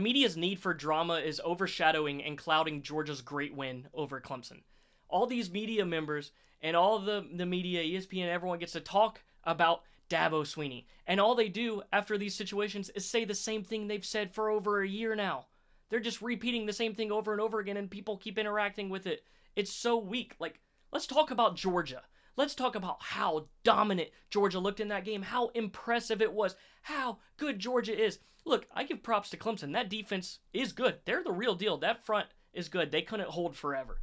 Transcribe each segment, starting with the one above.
media's need for drama is overshadowing and clouding Georgia's great win over Clemson. All these media members and all the media, ESPN, everyone gets to talk about Dabo Swinney. And all they do after these situations is say the same thing they've said for over a year now. They're just repeating the same thing over and over again, and people keep interacting with it. It's so weak. Like, let's talk about Georgia. Let's talk about how dominant Georgia looked in that game, how impressive it was, how good Georgia is. Look, I give props to Clemson. That defense is good. They're the real deal. That front is good. They couldn't hold forever.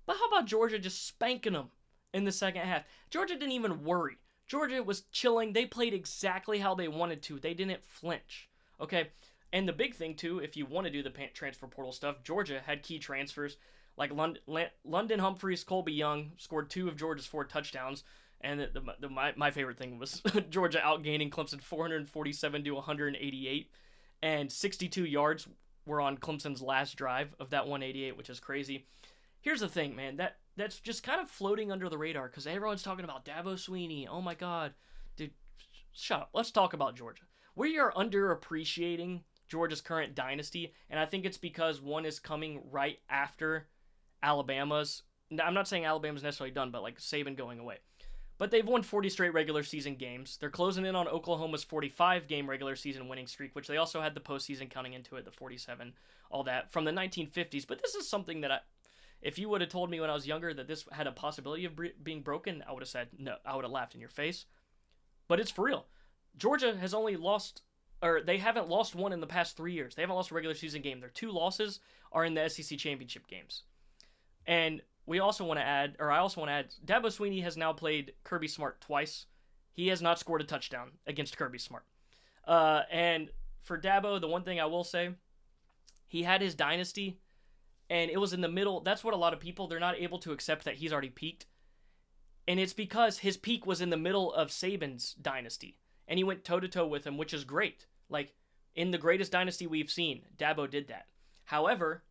But how about Georgia just spanking them in the second half? Georgia didn't even worry. Georgia was chilling. They played exactly how they wanted to. They didn't flinch. Okay? And the big thing, too, if you want to do the transfer portal stuff, Georgia had key transfers. Like London Humphreys, Colby Young scored 2 of Georgia's 4 touchdowns. And my favorite thing was Georgia outgaining Clemson 447 to 188. And 62 yards were on Clemson's last drive of that 188, which is crazy. Here's the thing, man. That's just kind of floating under the radar because everyone's talking about Dabo Swinney. Oh, my God. Dude, shut up. Let's talk about Georgia. We are underappreciating Georgia's current dynasty, and I think it's because one is coming right after Alabama's. I'm not saying Alabama's necessarily done, but like Saban going away. But they've won 40 straight regular season games. They're closing in on Oklahoma's 45-game regular season winning streak, which they also had the postseason counting into it, the 47, all that, from the 1950s. But this is something that if you would have told me when I was younger that this had a possibility of being broken, I would have said no. I would have laughed in your face. But it's for real. Georgia has only lost, or they haven't lost one in the past 3 years. They haven't lost a regular season game. Their 2 losses are in the SEC championship games. And I also want to add, Dabo Swinney has now played Kirby Smart twice. He has not scored a touchdown against Kirby Smart. And for Dabo, the one thing I will say, he had his dynasty, and it was in the middle. That's what a lot of people, they're not able to accept that he's already peaked. And it's because his peak was in the middle of Saban's dynasty. And he went toe-to-toe with him, which is great. Like, in the greatest dynasty we've seen, Dabo did that. However,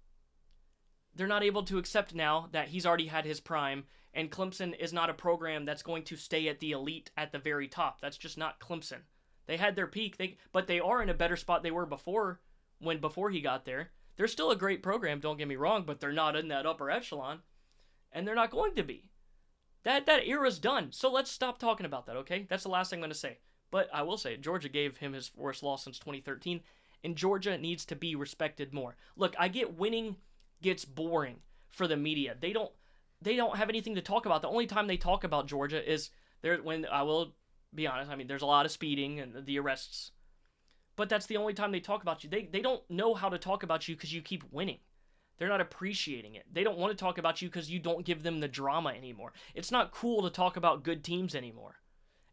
they're not able to accept now that he's already had his prime, and Clemson is not a program that's going to stay at the elite at the very top. That's just not Clemson. They had their peak, but they are in a better spot they were before he got there. They're still a great program, don't get me wrong, but they're not in that upper echelon, and they're not going to be. That era's done, so let's stop talking about that, okay? That's the last thing I'm going to say. But I will say, Georgia gave him his worst loss since 2013, and Georgia needs to be respected more. Look, I get winning gets boring for the media. They don't have anything to talk about. The only time they talk about Georgia is when, I will be honest, I mean, there's a lot of speeding and the arrests. But that's the only time they talk about you. They don't know how to talk about you because you keep winning. They're not appreciating it. They don't want to talk about you because you don't give them the drama anymore. It's not cool to talk about good teams anymore.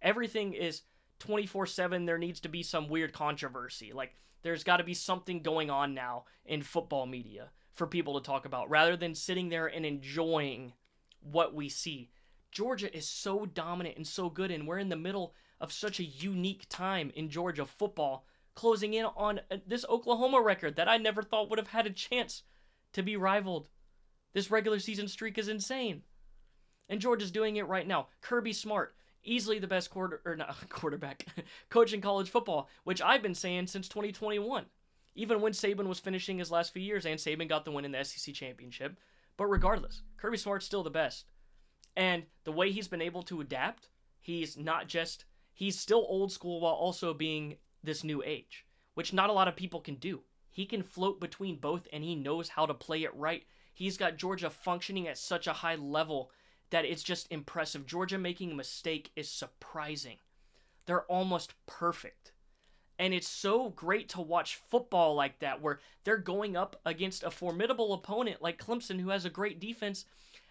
Everything is 24/7. There needs to be some weird controversy. Like, there's got to be something going on now in football media for people to talk about, rather than sitting there and enjoying what we see. Georgia is so dominant and so good, and we're in the middle of such a unique time in Georgia football, closing in on this Oklahoma record that I never thought would have had a chance to be rivaled. This regular season streak is insane. And Georgia's doing it right now. Kirby Smart, easily the best quarterback coach in college football, which I've been saying since 2021. Even when Saban was finishing his last few years, and Saban got the win in the SEC championship. But regardless, Kirby Smart's still the best. And the way he's been able to adapt, he's still old school while also being this new age, which not a lot of people can do. He can float between both, and he knows how to play it right. He's got Georgia functioning at such a high level that it's just impressive. Georgia making a mistake is surprising. They're almost perfect. And it's so great to watch football like that, where they're going up against a formidable opponent like Clemson, who has a great defense,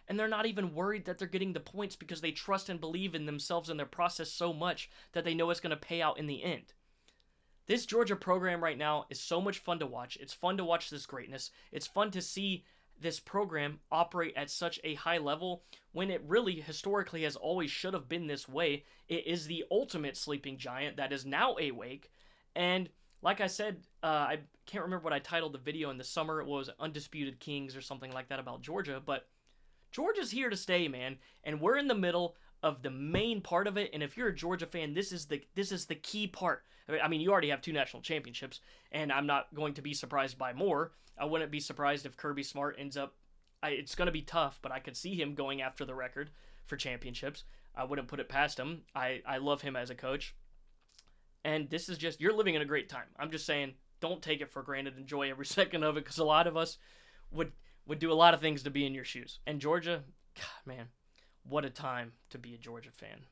and they're not even worried that they're getting the points because they trust and believe in themselves and their process so much that they know it's going to pay out in the end. This Georgia program right now is so much fun to watch. It's fun to watch this greatness. It's fun to see this program operate at such a high level when it really historically has always should have been this way. It is the ultimate sleeping giant that is now awake. And like I said, I can't remember what I titled the video in the summer. It was Undisputed Kings or something like that about Georgia. But Georgia's here to stay, man. And we're in the middle of the main part of it. And if you're a Georgia fan, this is the key part. I mean, you already have 2 national championships, and I'm not going to be surprised by more. I wouldn't be surprised if Kirby Smart ends up. It's going to be tough, but I could see him going after the record for championships. I wouldn't put it past him. I love him as a coach. And this is just, you're living in a great time. I'm just saying, don't take it for granted. Enjoy every second of it, because a lot of us would do a lot of things to be in your shoes. And Georgia, God, man, what a time to be a Georgia fan.